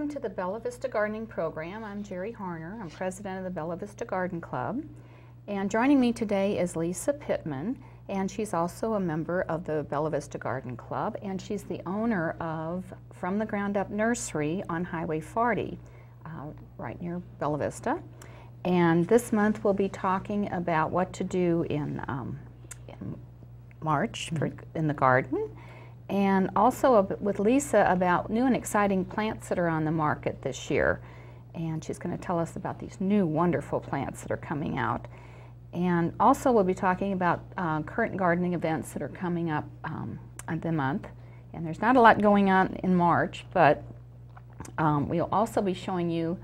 Welcome to the Bella Vista Gardening Program. I'm Geri Hoerner. I'm president of the Bella Vista Garden Club. And joining me today is Lisa Pittman, and she's also a member of the Bella Vista Garden Club, and she's the owner of From the Ground Up Nursery on Highway 40, right near Bella Vista. And this month we'll be talking about what to do in March in the garden, and also with Lisa about new and exciting plants that are on the market this year. And she's going to tell us about these new wonderful plants that are coming out. And also we'll be talking about current gardening events that are coming up on the month. And there's not a lot going on in March, but we'll also be showing you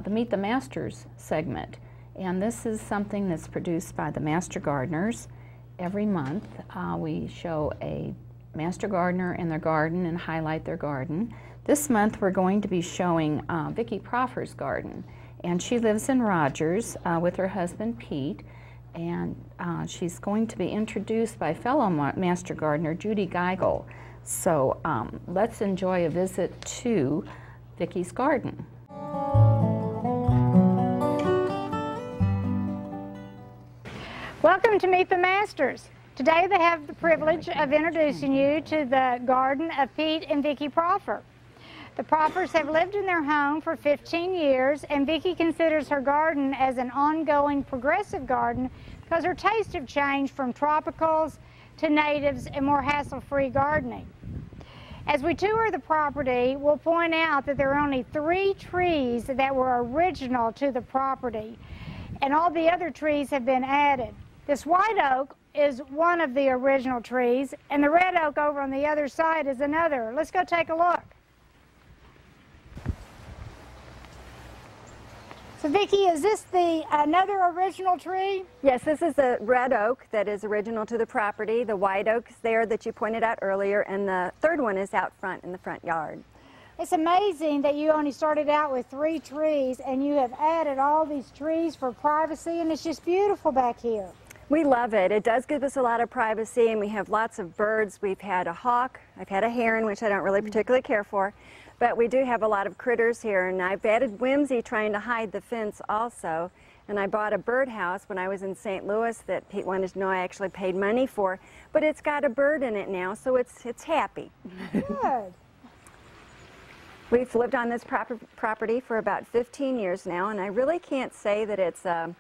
the Meet the Masters segment. And this is something that's produced by the Master Gardeners. Every month we show a Master Gardener in their garden and highlight their garden. This month we're going to be showing Vicki Proffer's garden, and she lives in Rogers with her husband Pete, and she's going to be introduced by fellow Master Gardener Judy Geigel. So let's enjoy a visit to Vicki's garden. Welcome to Meet the Masters. Today they have the privilege of introducing you to the garden of Pete and Vicki Proffer. The Proffers have lived in their home for 15 years, and Vicki considers her garden as an ongoing progressive garden because her tastes have changed from tropicals to natives and more hassle-free gardening. As we tour the property, we'll point out that there are only 3 trees that were original to the property, and all the other trees have been added. This white oak is one of the original trees, and the red oak over on the other side is another. Let's go take a look. So Vicki, is this another original tree? Yes, this is a red oak that is original to the property. The white oak is there that you pointed out earlier, and the third one is out front in the front yard. It's amazing that you only started out with 3 trees, and you have added all these trees for privacy, and it's just beautiful back here. We love it. It does give us a lot of privacy, and we have lots of birds. We've had a hawk. I've had a heron, which I don't really particularly care for, but we do have a lot of critters here, and I've added whimsy trying to hide the fence also. And I bought a birdhouse when I was in St. Louis that Pete wanted to know I actually paid money for, but it's got a bird in it now, so it's happy. Good. We've lived on this property for about 15 years now, and I really can't say that it's a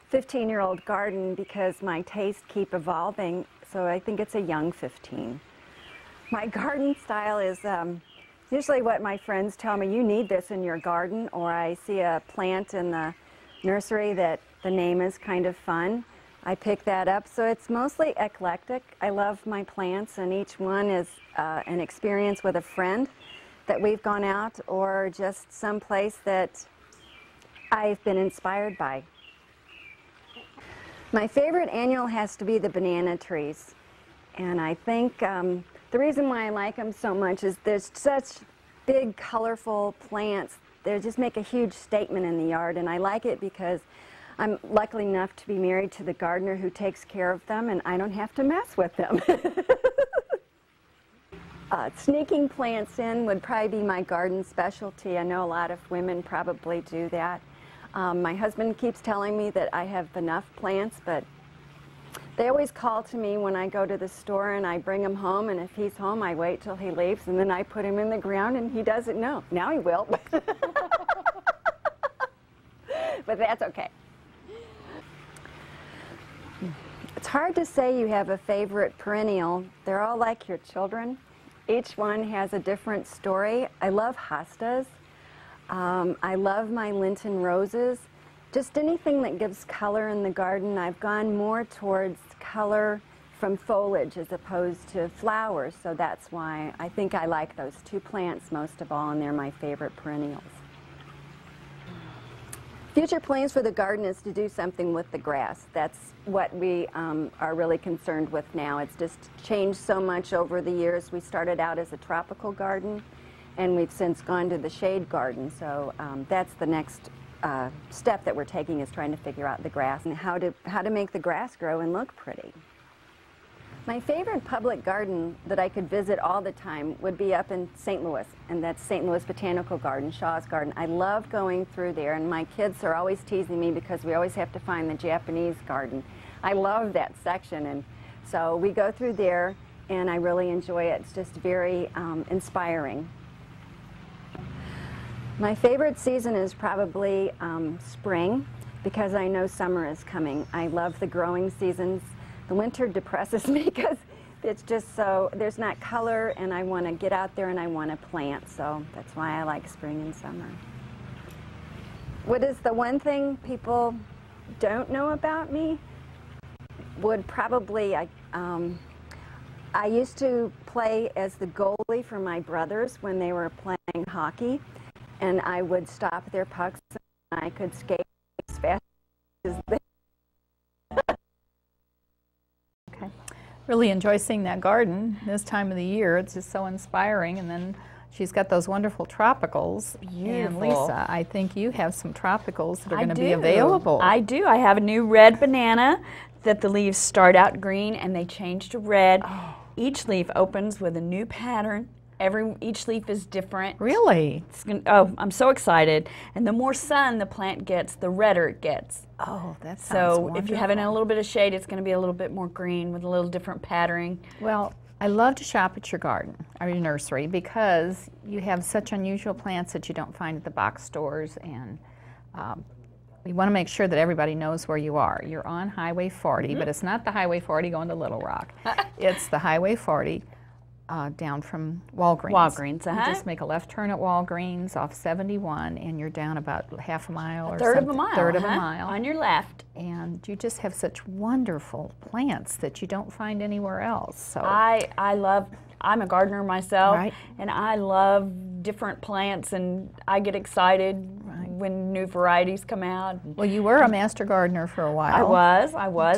15-year-old garden because my tastes keep evolving, so I think it's a young 15. My garden style is usually what my friends tell me, you need this in your garden, or I see a plant in the nursery that the name is kind of fun. I pick that up, so it's mostly eclectic. I love my plants, and each one is an experience with a friend that we've gone out, or just someplace that I've been inspired by. My favorite annual has to be the banana trees, and I think the reason why I like them so much is there's such big, colorful plants. They just make a huge statement in the yard, and I like it because I'm lucky enough to be married to the gardener who takes care of them, and I don't have to mess with them. Sneaking plants in would probably be my garden specialty. I know a lot of women probably do that. My husband keeps telling me that I have enough plants, but they always call to me when I go to the store, and I bring them home, and if he's home I wait till he leaves, and then I put him in the ground, and he doesn't know. Now he will. But that's okay. It's hard to say you have a favorite perennial. They're all like your children. Each one has a different story. I love hostas. I love my Linton roses. Just anything that gives color in the garden. I've gone more towards color from foliage as opposed to flowers, so that's why I think I like those 2 plants most of all, and they're my favorite perennials. Future plans for the garden is to do something with the grass. That's what we are really concerned with now. It's just changed so much over the years. We started out as a tropical garden, and we've since gone to the shade garden. So that's the next step that we're taking, is trying to figure out the grass and how to make the grass grow and look pretty. My favorite public garden that I could visit all the time would be up in St. Louis, and that's St. Louis Botanical Garden, Shaw's Garden. I love going through there, and my kids are always teasing me because we always have to find the Japanese garden. I love that section, and so we go through there, and I really enjoy it. It's just very inspiring. My favorite season is probably spring, because I know summer is coming. I love the growing seasons. The winter depresses me because it's just so, there's not color, and I want to get out there and I want to plant, so that's why I like spring and summer. What is the one thing people don't know about me? Would probably, I used to play as the goalie for my brothers when they were playing hockey, and I would stop their pucks and I could skate as fast as they. Okay. Really enjoy seeing that garden this time of the year. It's just so inspiring. And then she's got those wonderful tropicals. Beautiful. And Lisa, I think you have some tropicals that are going to be available. I do. I have a new red banana that the leaves start out green and they change to red. Oh. Each leaf opens with a new pattern. Each leaf is different. Really? Oh, I'm so excited. And the more sun the plant gets, the redder it gets. Oh, that sounds So wonderful. if you have it in a little bit of shade, it's going to be a little bit more green with a little different patterning. Well, I love to shop at your garden, or your nursery, because you have such unusual plants that you don't find at the box stores, and we want to make sure that everybody knows where you are. You're on Highway 40, but it's not the Highway 40 going to Little Rock. It's the Highway 40 down from Walgreens. Walgreens, You just make a left turn at Walgreens off 71, and you're down about half a mile or Third something. of a mile. Third of a mile. On your left. And you just have such wonderful plants that you don't find anywhere else. So I'm a gardener myself, Right. and I love different plants, and I get excited when new varieties come out. Well, you were a master gardener for a while. I was.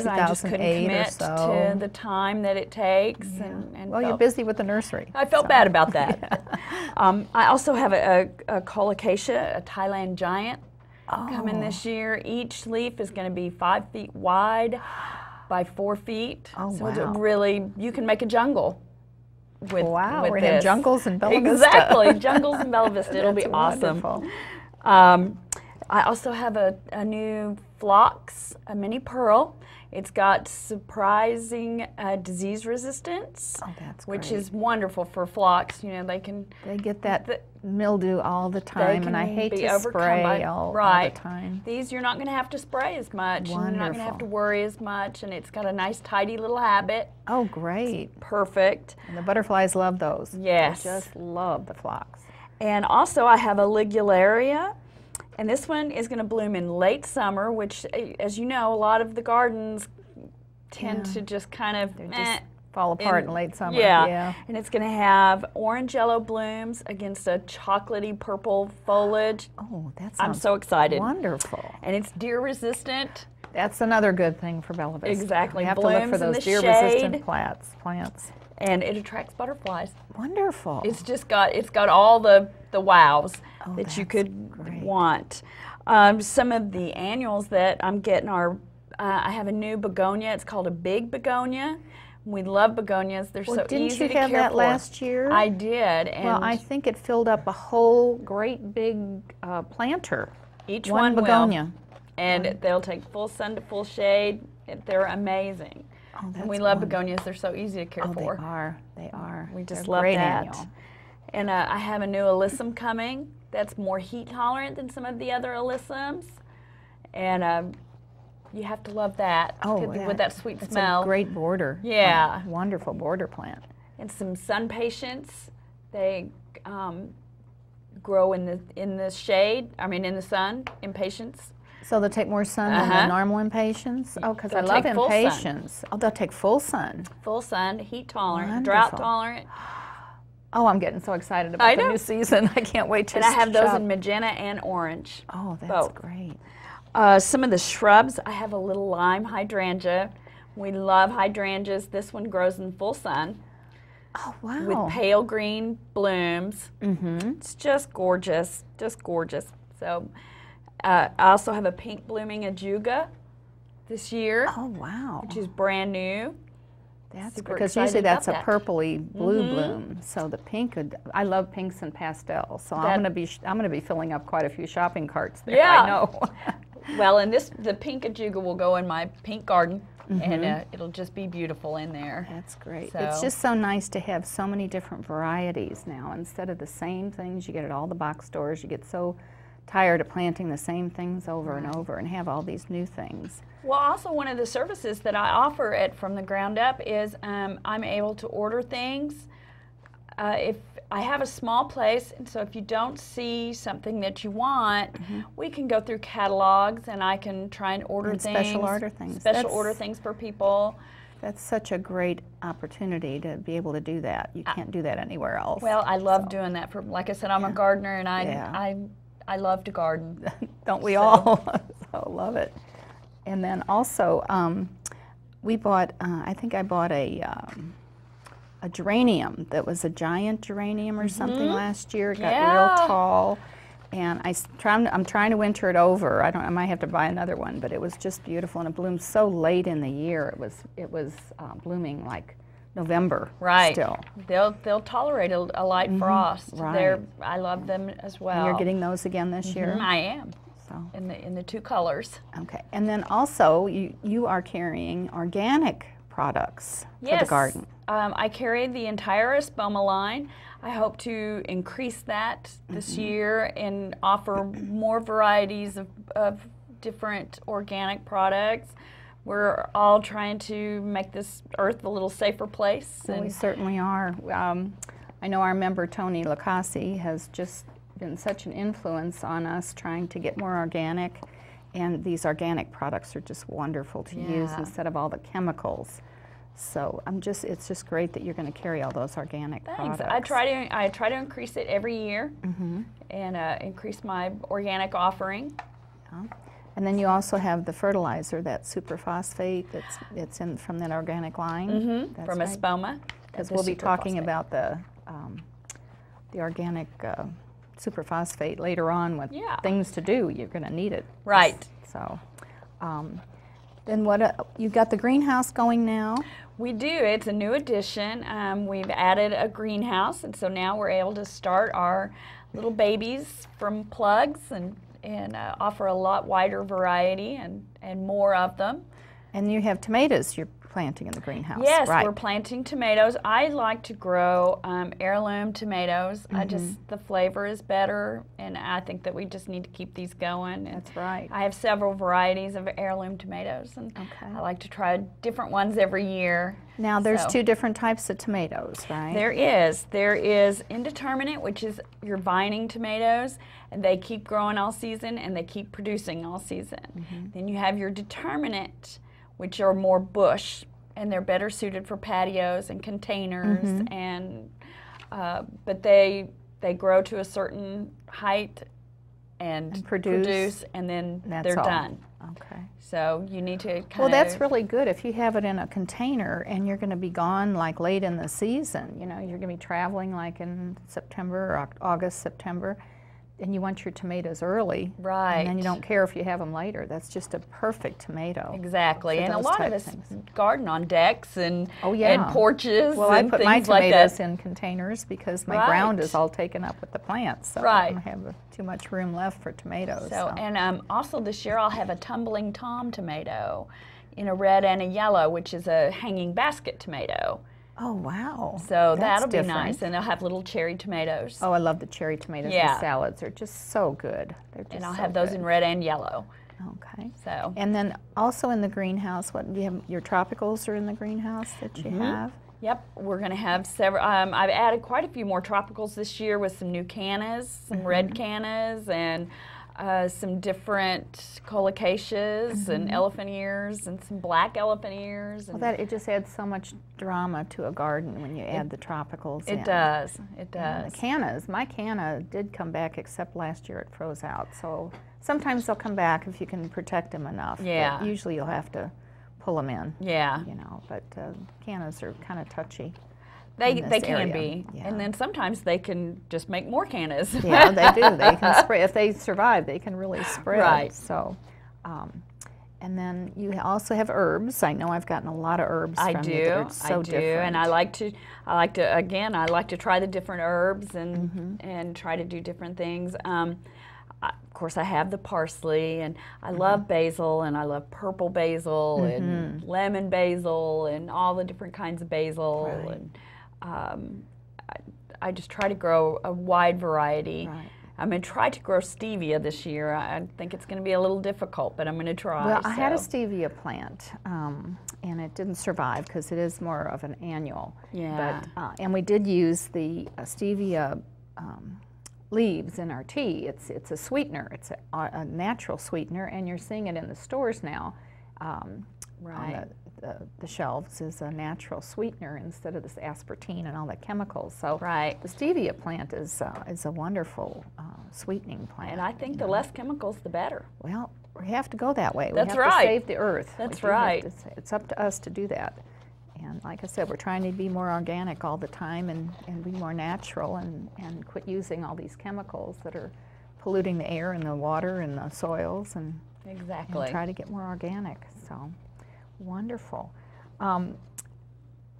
I just couldn't 2008 or commit so. to the time that it takes. Yeah. And Well, you're felt- busy with the nursery. I felt so. bad about that. I also have a colocasia, a Thailand giant, coming this year. Each leaf is going to be 5 feet wide by 4 feet. Oh, so it's wow. really, you can make a jungle. With, Wow, with we're going to have this. jungles in Bella Vista. Exactly, jungles in Bella Vista. It'll be That's awesome. wonderful. I also have a new phlox, a mini pearl. It's got surprising disease resistance, Oh, that's which great. is wonderful for phlox. You know, they can They get that mildew all the time, and I hate be to overcome spray by- all right. the time. These you're not going to have to spray as much, and you're not going to have to Wonderful. worry as much, and it's got a nice tidy little habit. Oh, great. Perfect. And the butterflies love those. Yes. They just love the phlox. And also I have a ligularia, and this one is going to bloom in late summer, which, as you know, a lot of the gardens tend Yeah. to just kind of They just fall apart in late summer. Yeah. And it's going to have orange yellow blooms against a chocolatey purple foliage. Oh, that sounds I'm so excited. wonderful. And it's deer resistant. That's another good thing for Bella Vista. Exactly. We have to look for Blooms in those the deer-resistant shade. plants. And it attracts butterflies. Wonderful. It's got all the wows Oh, that you that's could great. want. Some of the annuals that I'm getting are, I have a new begonia. It's called a big begonia. We love begonias. They're Well, so didn't easy you to have care that for. last year? I did. And Well, I think it filled up a whole great big planter. each one one begonia. will. And they'll take full sun to full shade. They're amazing. Oh, And that's we love wonderful. begonias. They're so easy to care Oh, for. they are. They are. We just They're love great that. annual. And I have a new alyssum coming that's more heat tolerant than some of the other alyssums. And you have to love that with that sweet that's smell. a great border. Yeah. Wonderful border plant. And some sun patience. They grow in the shade. I mean, in the sun. Impatience. So they'll take more sun than the normal impatiens? Oh, because I They'll love take full sun. impatiens. Oh, they'll take full sun. Full sun, heat tolerant, drought Wonderful. tolerant. Oh, I'm getting so excited about I the know. new season. I can't wait to And I have those shop. in magenta and orange. Oh, that's both. great. Some of the shrubs, I have a little lime hydrangea. We love hydrangeas. This one grows in full sun Oh, wow. with pale green blooms. Mm-hmm. It's just gorgeous, just gorgeous. So I also have a pink blooming ajuga this year, Oh, wow. which is brand new. That's super because excited usually that's a about that. purpley blue bloom. So the pink, I love pinks and pastels. So I'm gonna be filling up quite a few shopping carts there. Yeah. I know. Well, and the pink ajuga will go in my pink garden, and it'll just be beautiful in there. That's great. So- It's just so nice to have so many different varieties now. Instead of the same things you get at all the box stores, you get so tired of planting the same things over and over and have all these new things. Well, also one of the services that I offer at From the Ground Up is I'm able to order things. If I have a small place, and so if you don't see something that you want, we can go through catalogs and I can try and order And things. special order things. Special order things for people. That's such a great opportunity to be able to do that. You can't do that anywhere else. Well, I love doing that. For, like I said, I'm a gardener, and I love to garden. Don't we all? So love it. And then also, we bought, I think I bought a geranium that was a giant geranium or something last year. It got real tall. And I'm trying to winter it over. I might have to buy another one, but it was just beautiful, and it bloomed so late in the year. It was blooming like November. Right. Still. They'll tolerate a light frost. Right. I love them as well. And you're getting those again this year. I am. So. In the two colors. Okay. And then also you are carrying organic products for the garden. I carry the entire Espoma line. I hope to increase that this year and offer more varieties of different organic products. We're all trying to make this earth a little safer place. Well, we certainly are. I know our member Tony Lacassi has just been such an influence on us trying to get more organic, and these organic products are just wonderful to use instead of all the chemicals. So it's just great that you're going to carry all those organic products. I try to increase it every year and increase my organic offering. Yeah. And then you also have the fertilizer, that superphosphate it's in from that organic line. That's From right. Espoma. Because we'll be talking about the organic superphosphate later on with things to do. You're going to need it. Right. So. Then you got the greenhouse going now? We do. It's a new addition. We've added a greenhouse, and so now we're able to start our little babies from plugs and offer a lot wider variety and more of them. And you have tomatoes you're planting in the greenhouse. Yes, right. We're planting tomatoes. I like to grow heirloom tomatoes. The flavor is better, and I think that we just need to keep these going. That's right. I have several varieties of heirloom tomatoes, and I like to try different ones every year. Now there's two different types of tomatoes, right? There is. There is indeterminate, which is your vining tomatoes, and they keep growing all season and they keep producing all season. Then you have your determinate, which are more bush, and they're better suited for patios and containers, and but they grow to a certain height and produce, and then they're done. Okay. So you need to Well, that's really good if you have it in a container and you're going to be gone like late in the season. You know, you're going to be traveling like in September or August, September, and you want your tomatoes early. Right. And then you don't care if you have them later. That's just a perfect tomato. Exactly. And a lot of us garden on decks and porches. Well, I put my like tomatoes in containers because my ground is all taken up with the plants. So I don't have too much room left for tomatoes. And also this year I'll have a tumbling Tom tomato in a red and a yellow, which is a hanging basket tomato. Oh, wow. So that'll be nice, and they'll have little cherry tomatoes. Oh, I love the cherry tomatoes in salads. They're just so good. And I'll have those in red and yellow. Okay. So. And then also in the greenhouse, what do you have? Your tropicals are in the greenhouse that you have? Yep, we're going to have several. I've added quite a few more tropicals this year with some new cannas, some red cannas, and some different colocaceas and elephant ears and some black elephant ears. And well, it just adds so much drama to a garden when you add the tropicals in. It does. It does. And the cannas, my canna did come back, except last year it froze out. So sometimes they'll come back if you can protect them enough. Yeah. But usually you'll have to pull them in. Yeah. You know, but cannas are kind of touchy. They can be, and then sometimes they can just make more cannas. Yeah, they do. They can spread. If they survive, they can really spread. Right. So, And then you also have herbs. I know I've gotten a lot of herbs from you that are so different. And I like to try the different herbs and try to do different things. Of course, I have the parsley, and I love basil, and I love purple basil, and lemon basil, and all the different kinds of basil. Right. And I just try to grow a wide variety. Right. I'm going to try to grow stevia this year. I think it's going to be a little difficult, but I'm going to try. Well, I had a stevia plant, and it didn't survive because it is more of an annual. Yeah. But, and we did use the stevia leaves in our tea. It's a sweetener. It's a natural sweetener, and you're seeing it in the stores now. Right. On the shelves is a natural sweetener instead of this aspartame and all the chemicals. So Right. the stevia plant is a wonderful sweetening plant. And I think the less chemicals, the better. Well, we have to go that way. That's we have right. to save the earth. That's We do have right. to it's up to us to do that. And like I said, we're trying to be more organic all the time and be more natural and quit using all these chemicals that are polluting the air and the water and the soils and Exactly. try to get more organic. So wonderful.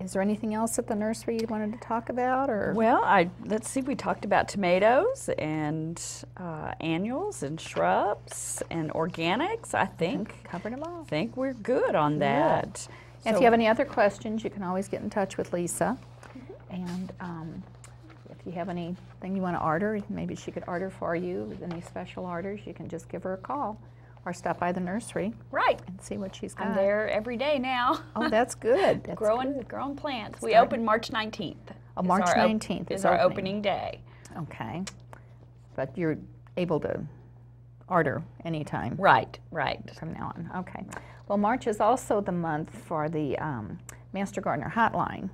Is there anything else at the nursery you wanted to talk about? Or Well, let's see, we talked about tomatoes and annuals and shrubs and organics, I think. covered them all. I think we're good on that. And if So- you have any other questions, you can always get in touch with Lisa. And if you have anything you want to order, maybe she could order for you. Any special orders, you can just give her a call or stop by the nursery Right. and see what she's got. I'm there every day now. Oh, that's good. That's growing good. plants. We Starting- open March 19th. Oh, March 19th is is our opening. opening day. Okay. But you're able to order anytime. Right. From now on. Okay. Well, March is also the month for the Master Gardener Hotline.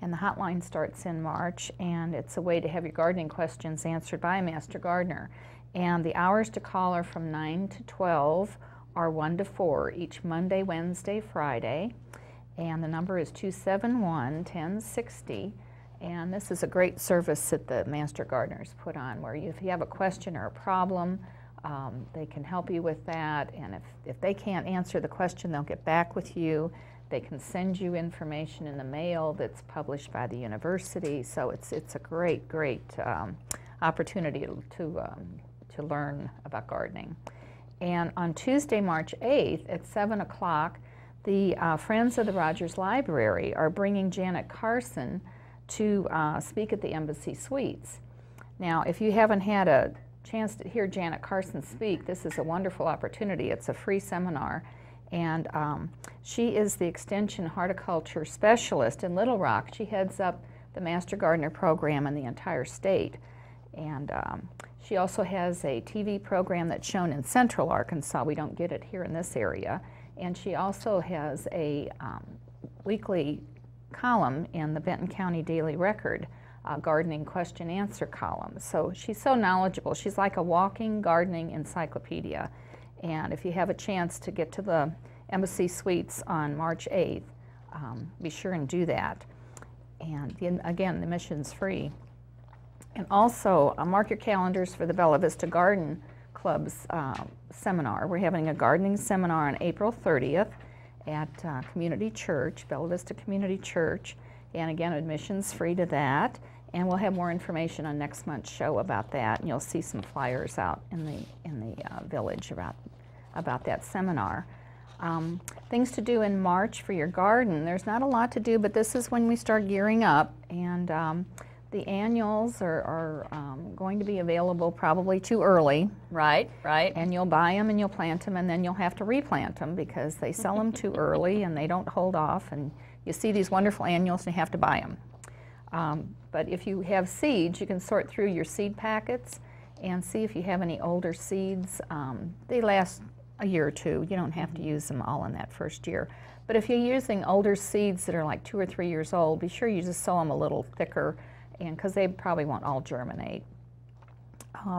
And the hotline starts in March, and it's a way to have your gardening questions answered by a Master Gardener. And the hours to call are from 9 to 12 or 1 to 4 each Monday, Wednesday, Friday. And the number is 271-1060. And this is a great service that the Master Gardeners put on, where if you have a question or a problem, they can help you with that. And if they can't answer the question, they'll get back with you. They can send you information in the mail that's published by the university. So it's a great opportunity to learn about gardening. And on Tuesday, March 8th at 7 o'clock, the Friends of the Rogers Library are bringing Janet Carson to speak at the Embassy Suites. Now, if you haven't had a chance to hear Janet Carson speak, this is a wonderful opportunity. It's a free seminar. And she is the Extension Horticulture Specialist in Little Rock. She heads up the Master Gardener program in the entire state. And she also has a TV program that's shown in Central Arkansas. We don't get it here in this area. And she also has a weekly column in the Benton County Daily Record, gardening question-answer column. So she's so knowledgeable. She's like a walking gardening encyclopedia. And if you have a chance to get to the Embassy Suites on March 8th, be sure and do that. And again, the admission's free. And also, mark your calendars for the Bella Vista Garden Club's seminar. We're having a gardening seminar on April 30th at Community Church, Bella Vista Community Church. And again, admission's free to that. And we'll have more information on next month's show about that. And you'll see some flyers out in the village about that seminar. Things to do in March for your garden. There's not a lot to do, but this is when we start gearing up. And the annuals are going to be available probably too early. Right. And you'll buy them and you'll plant them, and then you'll have to replant them because they sell them too early and they don't hold off. And you see these wonderful annuals and you have to buy them. But if you have seeds, you can sort through your seed packets and see if you have any older seeds. They last a year or two. You don't have to use them all in that first year. But if you're using older seeds that are like 2 or 3 years old, be sure you just sow them a little thicker, and because they probably won't all germinate.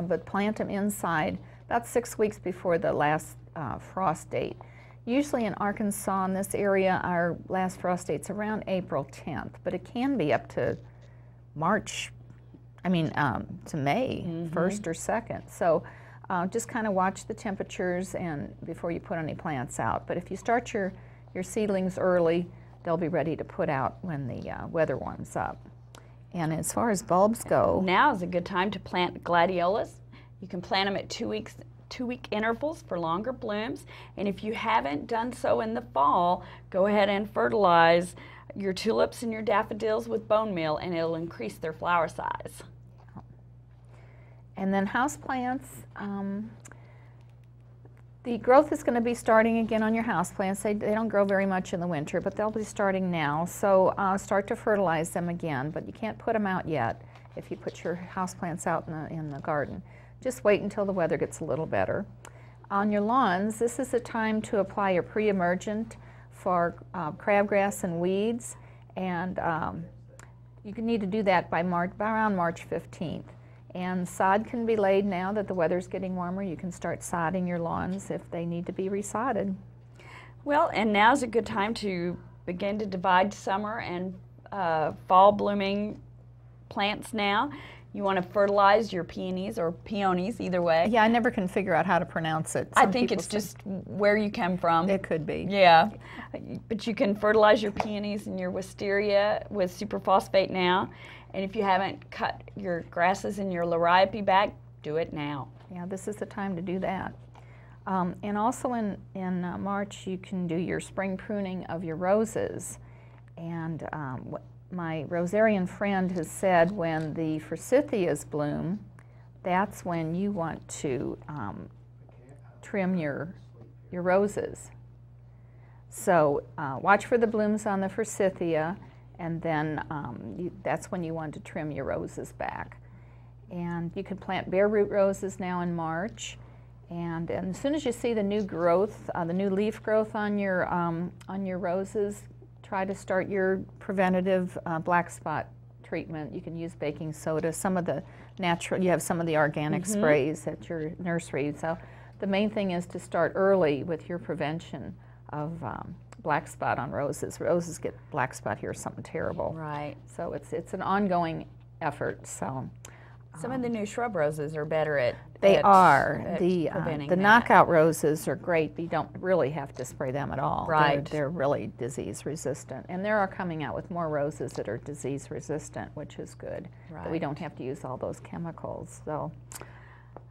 But plant them inside about 6 weeks before the last frost date. Usually in Arkansas, in this area, our last frost date's around April 10th, but it can be up to March, to May 1st or 2nd. So Just kind of watch the temperatures and before you put any plants out. But if you start your seedlings early, they'll be ready to put out when the weather warms up. And as far as bulbs go, now is a good time to plant gladiolas. You can plant them at 2-week intervals for longer blooms. And if you haven't done so in the fall, go ahead and fertilize your tulips and your daffodils with bone meal, and it'll increase their flower size. And then houseplants, the growth is going to be starting again on your houseplants. They don't grow very much in the winter, but they'll be starting now. So start to fertilize them again, but you can't put them out yet if you put your houseplants out in the garden. Just wait until the weather gets a little better. On your lawns, this is the time to apply your pre-emergent for crabgrass and weeds, and you need to do that by around March 15th. And sod can be laid now that the weather's getting warmer. You can start sodding your lawns if they need to be resodded. Well, and now's a good time to begin to divide summer and fall blooming plants now. You want to fertilize your peonies or peonies, either way. Yeah, I never can figure out how to pronounce it. I think it's just where you come from. It could be. Yeah, but you can fertilize your peonies and your wisteria with superphosphate now. And if you haven't cut your grasses in your liriope back, do it now. Yeah, this is the time to do that. And also in March, you can do your spring pruning of your roses. And my rosarian friend has said when the forsythias bloom, that's when you want to trim your roses. So watch for the blooms on the forsythia, and then that's when you want to trim your roses back. And you can plant bare root roses now in March. And as soon as you see the new growth, the new leaf growth on your roses, try to start your preventative black spot treatment. You can use baking soda, some of the natural, you have some of the organic sprays at your nursery. So the main thing is to start early with your prevention of black spot on roses. Roses get black spot here, something terrible. Right. So it's an ongoing effort. So some of the new shrub roses are better at the preventing that. knockout roses are great, but you don't really have to spray them at all. Right. They're really disease resistant, and they are coming out with more roses that are disease resistant, which is good. Right. But we don't have to use all those chemicals. So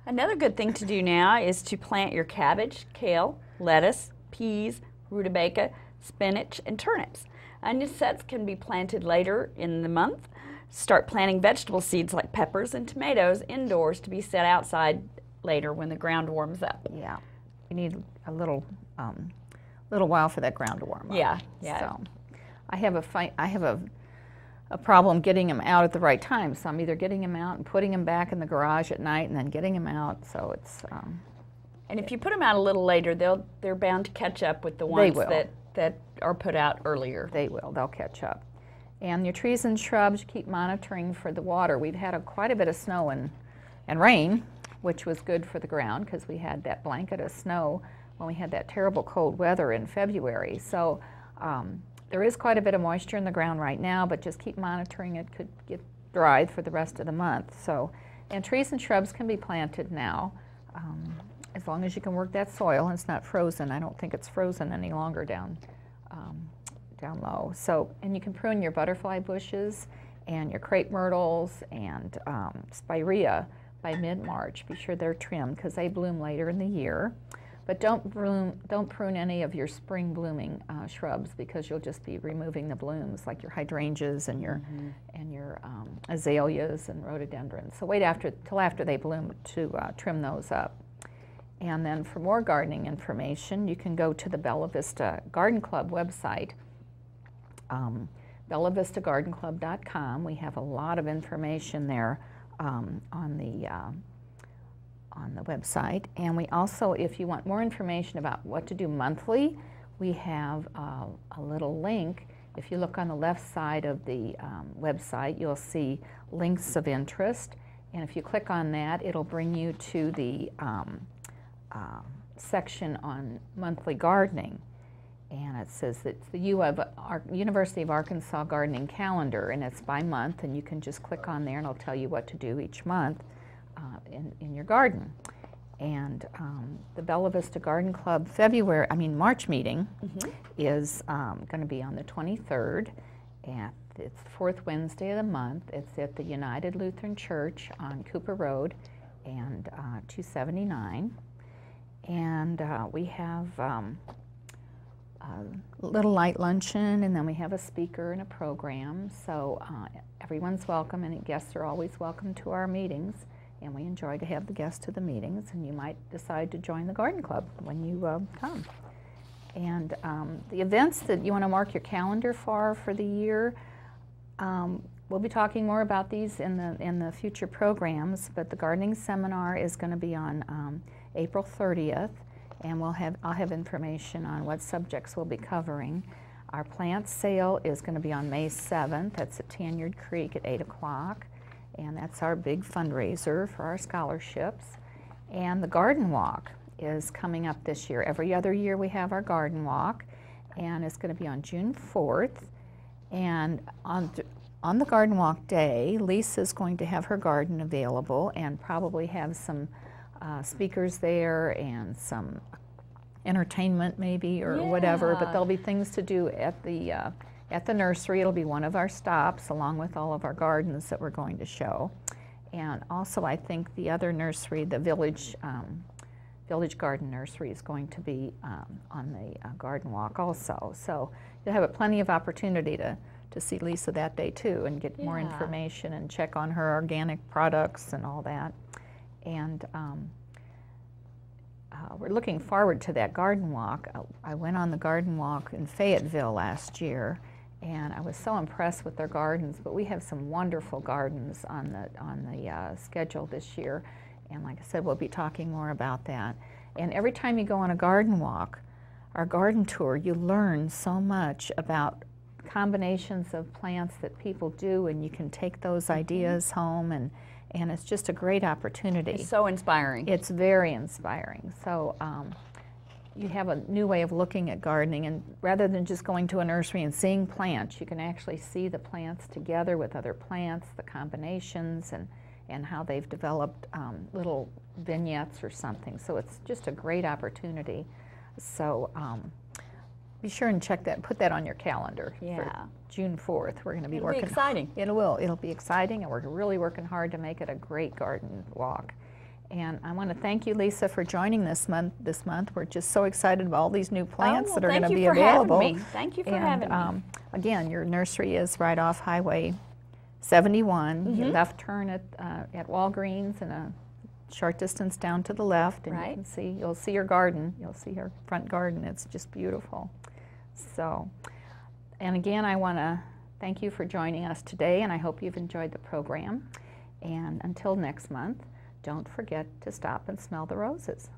another good thing to do now is to plant your cabbage, kale, lettuce, peas, rutabaga, spinach, and turnips. Onion sets can be planted later in the month. Start planting vegetable seeds like peppers and tomatoes indoors to be set outside later when the ground warms up. yeah, you need a little while for that ground to warm up. Yeah, yeah. So I have a problem getting them out at the right time. So I'm either getting them out and putting them back in the garage at night, and then getting them out. So it's and if you put them out a little later, they're bound to catch up with the ones that are put out earlier. They will. They'll catch up. And your trees and shrubs, keep monitoring for the water. We've had quite a bit of snow and rain, which was good for the ground because we had that blanket of snow when we had that terrible cold weather in February. So there is quite a bit of moisture in the ground right now, but just keep monitoring. It could get dried for the rest of the month. So, and trees and shrubs can be planted now as long as you can work that soil and it's not frozen. I don't think it's frozen any longer down low. So, and you can prune your butterfly bushes and your crepe myrtles and spirea by mid-March. Be sure they're trimmed because they bloom later in the year. But don't prune any of your spring blooming shrubs because you'll just be removing the blooms, like your hydrangeas and your azaleas and rhododendrons. So wait till after they bloom to trim those up. And then for more gardening information, you can go to the Bella Vista Garden Club website, bellavistagardenclub.com. We have a lot of information there on the website. And we also, if you want more information about what to do monthly, we have a little link. If you look on the left side of the website, you'll see links of interest. And if you click on that, it'll bring you to the section on monthly gardening. And it says it's the University of Arkansas Gardening Calendar, and it's by month, and you can just click on there and it'll tell you what to do each month in your garden. And the Bella Vista Garden Club March meeting is going to be on the 23rd. It's the fourth Wednesday of the month. It's at the United Lutheran Church on Cooper Road and 279. And we have a little light luncheon, and then we have a speaker and a program. So everyone's welcome, and guests are always welcome to our meetings. And we enjoy to have the guests to the meetings, and you might decide to join the garden club when you come. And the events that you want to mark your calendar for the year, we'll be talking more about these in the future programs, but the gardening seminar is going to be on April 30th, and I'll have information on what subjects we'll be covering. Our plant sale is going to be on May 7th. That's at Tanyard Creek at 8 o'clock. And that's our big fundraiser for our scholarships. And the garden walk is coming up this year. Every other year we have our garden walk, and it's going to be on June 4th. And on the garden walk day, Lisa's going to have her garden available and probably have some speakers there and some entertainment maybe or whatever, but there'll be things to do at the nursery. It'll be one of our stops along with all of our gardens that we're going to show. And also I think the other nursery, the Village Garden Nursery, is going to be on the garden walk also. So you'll have plenty of opportunity to see Lisa that day too and get more information and check on her organic products and all that. And we're looking forward to that garden walk. I went on the garden walk in Fayetteville last year, and I was so impressed with their gardens. But we have some wonderful gardens on the schedule this year, and like I said, we'll be talking more about that. And every time you go on a garden walk, our garden tour, you learn so much about combinations of plants that people do, and you can take those ideas home, and it's just a great opportunity. It's so inspiring. It's very inspiring. So you have a new way of looking at gardening, and rather than just going to a nursery and seeing plants, you can actually see the plants together with other plants, the combinations, and how they've developed little vignettes or something. So it's just a great opportunity. So be sure and check that, put that on your calendar for June 4th. We're going to be working. It'll be exciting. It'll be exciting, and we're really working hard to make it a great garden walk. And I want to thank you, Lisa, for joining this month. We're just so excited about all these new plants that are going to be available. Thank you for having me. Again, your nursery is right off Highway 71. You left turn at Walgreens and a short distance down to the left, and you'll see your garden. You'll see your front garden. It's just beautiful. So, and again, I want to thank you for joining us today, and I hope you've enjoyed the program. And until next month, don't forget to stop and smell the roses.